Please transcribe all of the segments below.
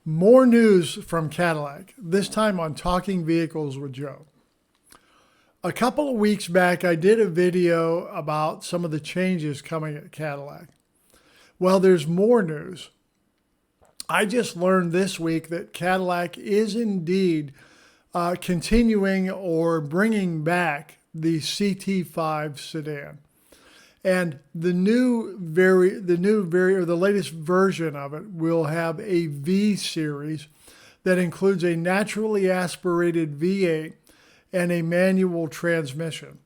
More news from Cadillac, this time on Talking Vehicles with Joe. A couple of weeks back, I did a video about some of the changes coming at Cadillac. Well, there's more news. I just learned this week that Cadillac is indeed continuing or bringing back the CT5 sedan. And the latest version of it will have a V series that includes a naturally aspirated V8 and a manual transmission.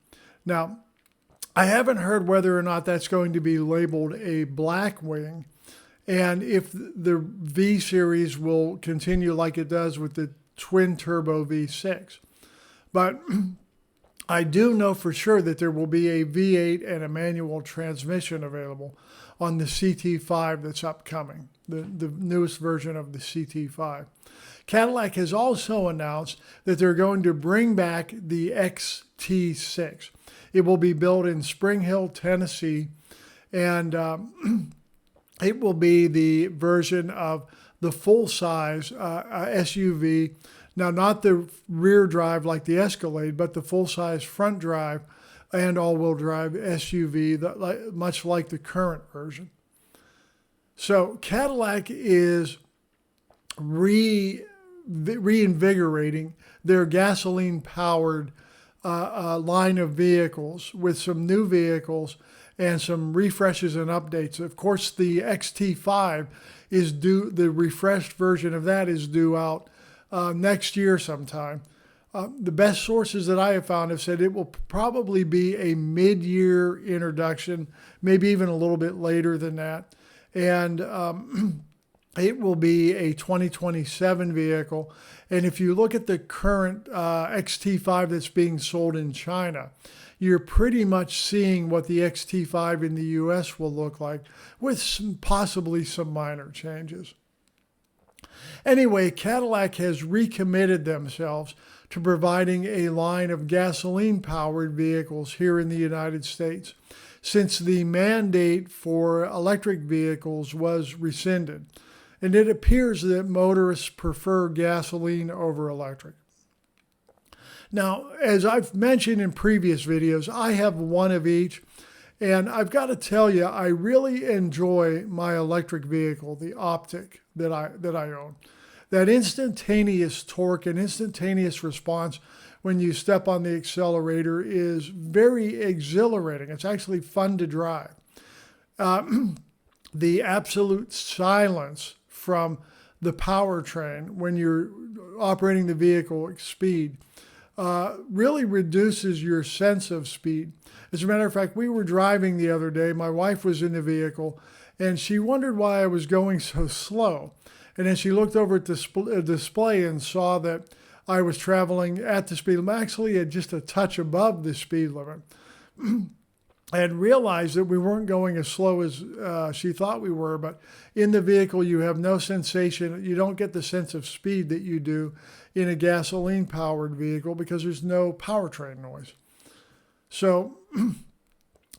Now, I haven't heard whether or not that's going to be labeled a Blackwing, and if the V series will continue like it does with the twin turbo V6. But I do know for sure that there will be a V8 and a manual transmission available on the CT5 that's upcoming, the newest version of the CT5. Cadillac has also announced that they're going to bring back the XT6. It will be built in Spring Hill, Tennessee, and it will be the version of the full-size SUV. Now, not the rear drive like the Escalade, but the full-size front drive and all-wheel drive SUV, much like the current version. So Cadillac is reinvigorating their gasoline-powered line of vehicles with some new vehicles and some refreshes and updates. Of course, the XT5 is due, the refreshed version of that is due out next year sometime. The best sources that I have found have said it will probably be a mid-year introduction, maybe even a little bit later than that. And it will be a 2027 vehicle. And if you look at the current XT5 that's being sold in China, you're pretty much seeing what the XT5 in the US will look like, with possibly some minor changes. Anyway, Cadillac has recommitted themselves to providing a line of gasoline-powered vehicles here in the United States since the mandate for electric vehicles was rescinded. And it appears that motorists prefer gasoline over electric. Now, as I've mentioned in previous videos, I have one of each. And I've got to tell you, I really enjoy my electric vehicle, the Optic that I own. That instantaneous torque and instantaneous response when you step on the accelerator is very exhilarating. It's actually fun to drive. The absolute silence from the powertrain when you're operating the vehicle at speed really reduces your sense of speed. As a matter of fact, we were driving the other day. My wife was in the vehicle, and she wondered why I was going so slow. And then she looked over at the display and saw that I was traveling at the speed limit, actually at just a touch above the speed limit, and realized that we weren't going as slow as she thought we were. But in the vehicle, you have no sensation. You don't get the sense of speed that you do in a gasoline-powered vehicle because there's no powertrain noise. So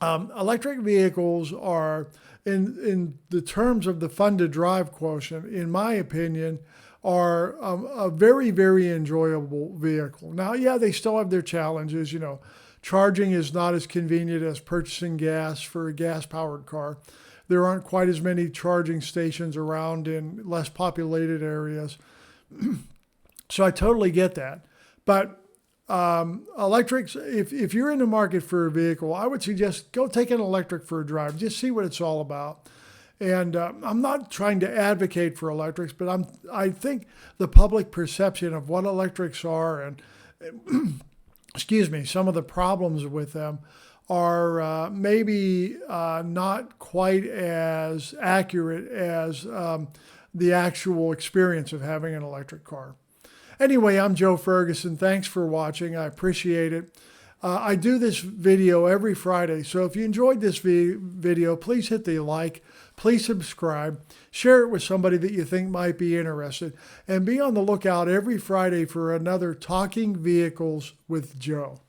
electric vehicles are, in the terms of the fun to drive quotient, in my opinion, are a very, very enjoyable vehicle. Now, yeah, they still have their challenges. You know, charging is not as convenient as purchasing gas for a gas-powered car. There aren't quite as many charging stations around in less populated areas. So I totally get that. But electrics, if you're in the market for a vehicle, I would suggest go take an electric for a drive. Just see what it's all about. And I'm not trying to advocate for electrics, but I think the public perception of what electrics are and excuse me, some of the problems with them are maybe not quite as accurate as the actual experience of having an electric car. Anyway, I'm Joe Ferguson. Thanks for watching. I appreciate it. I do this video every Friday, so if you enjoyed this video, please hit the like, please subscribe, share it with somebody that you think might be interested, and be on the lookout every Friday for another Talking Vehicles with Joe.